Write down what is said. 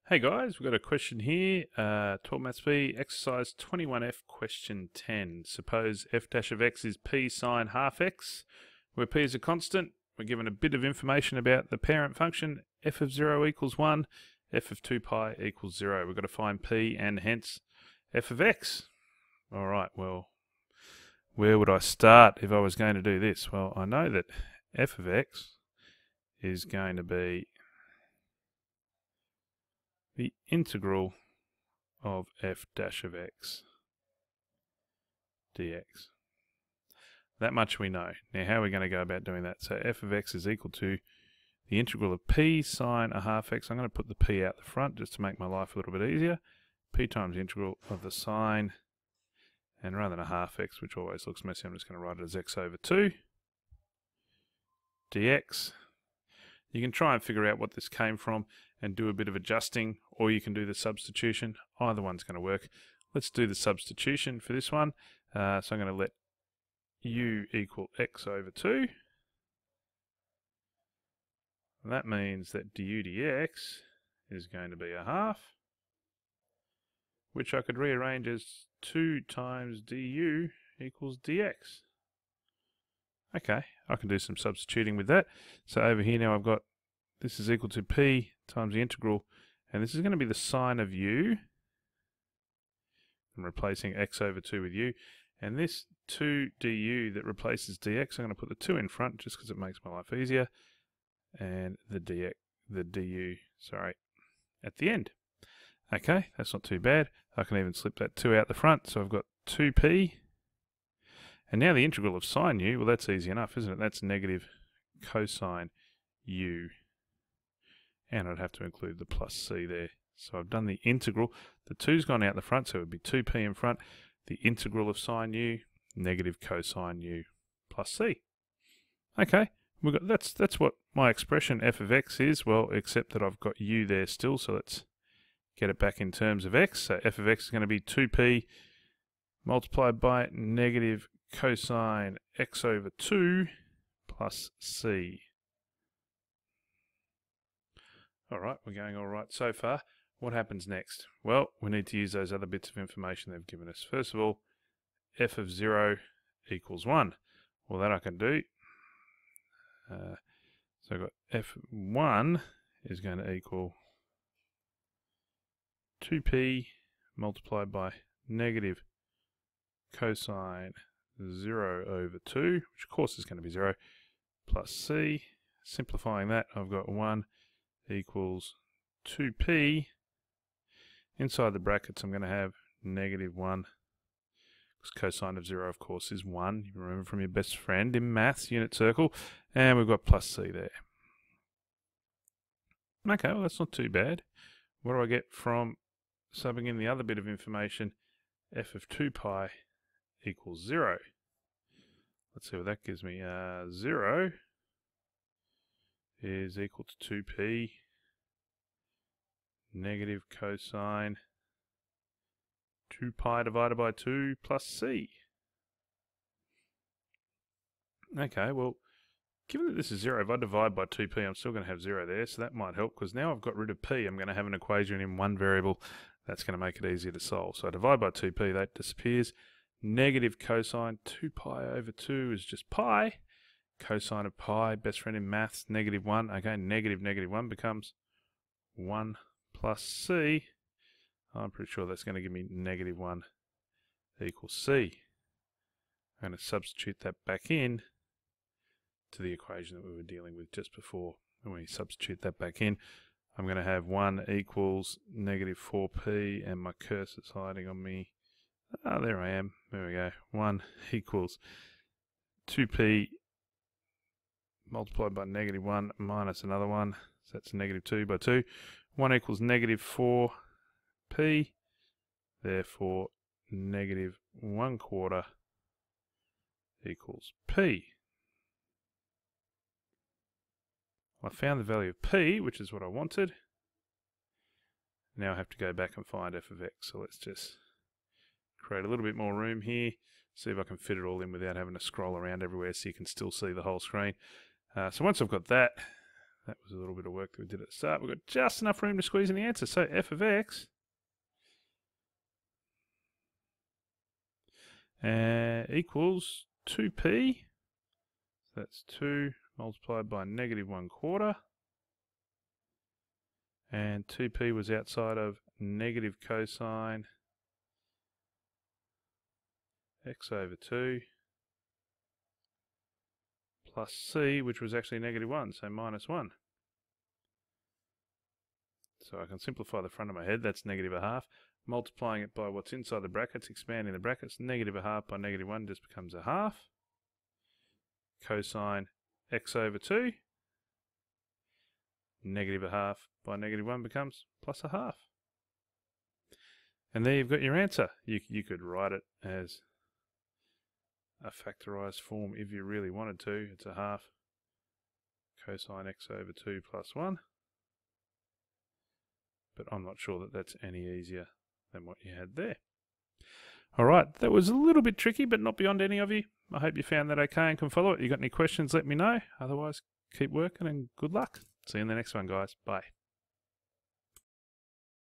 Hey guys, we've got a question here, 12 Maths B, exercise 21F, question 10. Suppose f dash of x is p sine half x, where p is a constant. We're given a bit of information about the parent function, f of 0 equals 1, f of 2 pi equals 0. We've got to find p and hence f of x. Alright, well, where would I start if I was going to do this? Well, I know that f of x is going to be the integral of f dash of x dx. That much we know. Now how are we going to go about doing that? So f of x is equal to the integral of p sine a half x. I'm going to put the p out the front just to make my life a little bit easier. P times the integral of the sine, and rather than a half x, which always looks messy, I'm just going to write it as x over 2 dx. You can try and figure out what this came from and do a bit of adjusting, or you can do the substitution. Either one's going to work. Let's do the substitution for this one. So I'm going to let u equal x over 2. That means that du dx is going to be a half, which I could rearrange as 2 times du equals dx. Okay, I can do some substituting with that. So over here now I've got this is equal to p times the integral, and this is going to be the sine of u. I'm replacing x over 2 with u. And this 2 du that replaces dx, I'm going to put the 2 in front just because it makes my life easier. And the du, at the end. Okay, that's not too bad. I can even slip that 2 out the front, so I've got 2p. And now the integral of sine u, well that's easy enough, isn't it? That's negative cosine u. And I'd have to include the plus c there. So I've done the integral. The 2's gone out the front, so it would be 2p in front. The integral of sine u, negative cosine u plus c. Okay, we've got that's what my expression f of x is, well, except that I've got u there still, so let's get it back in terms of x. So f of x is going to be 2p multiplied by negative cosine x over 2 plus c. Alright, we're going alright so far. What happens next? Well, we need to use those other bits of information they've given us. First of all, f of 0 equals 1. Well, that I can do. So I've got f1 is going to equal 2p multiplied by negative cosine 0 over 2, which of course is going to be 0, plus c. Simplifying that, I've got 1 equals 2p. Inside the brackets, I'm going to have negative 1, because cosine of 0, of course, is 1. You remember from your best friend in maths, unit circle. And we've got plus c there. Okay, well, that's not too bad. What do I get from subbing in the other bit of information? F of 2 pi equals 0. Let's see what that gives me. 0 is equal to 2p negative cosine 2 pi divided by 2 plus c. Okay, well, given that this is 0, if I divide by 2p, I'm still going to have 0 there, so that might help, because now I've got rid of p, I'm going to have an equation in one variable. That's going to make it easier to solve. So I divide by 2p, that disappears. Negative cosine 2 pi over 2 is just pi. Cosine of pi, best friend in maths, negative 1. Okay, negative 1 becomes 1 plus c. I'm pretty sure that's going to give me negative 1 equals c. I'm going to substitute that back in to the equation that we were dealing with just before. And when we substitute that back in, I'm going to have 1 equals negative 4p, and my cursor's hiding on me. Ah, there I am. There we go. 1 equals 2p multiplied by negative 1 minus another 1. So that's negative 2 by 2. 1 equals negative 4p. Therefore, negative 1/4 equals p. I found the value of p, which is what I wanted. Now I have to go back and find f of x. So let's just create a little bit more room here. See if I can fit it all in without having to scroll around everywhere so you can still see the whole screen. So once I've got that, That was a little bit of work that we did at the start. We've got just enough room to squeeze in the answer. So f of x equals 2p. So that's 2 multiplied by -1/4. And 2p was outside of negative cosine x over 2 plus c, which was actually -1, so -1. So I can simplify the front of my head, that's -1/2. Multiplying it by what's inside the brackets, expanding the brackets, -1/2 by -1 just becomes 1/2. Cosine x over 2, -1/2 by -1 becomes +1/2. And there you've got your answer. You could write it as a factorised form if you really wanted to. It's 1/2 cosine x over 2 plus 1. But I'm not sure that that's any easier than what you had there. Alright, that was a little bit tricky, but not beyond any of you. I hope you found that okay and can follow it. You got any questions, let me know. Otherwise, keep working and good luck. See you in the next one, guys. Bye.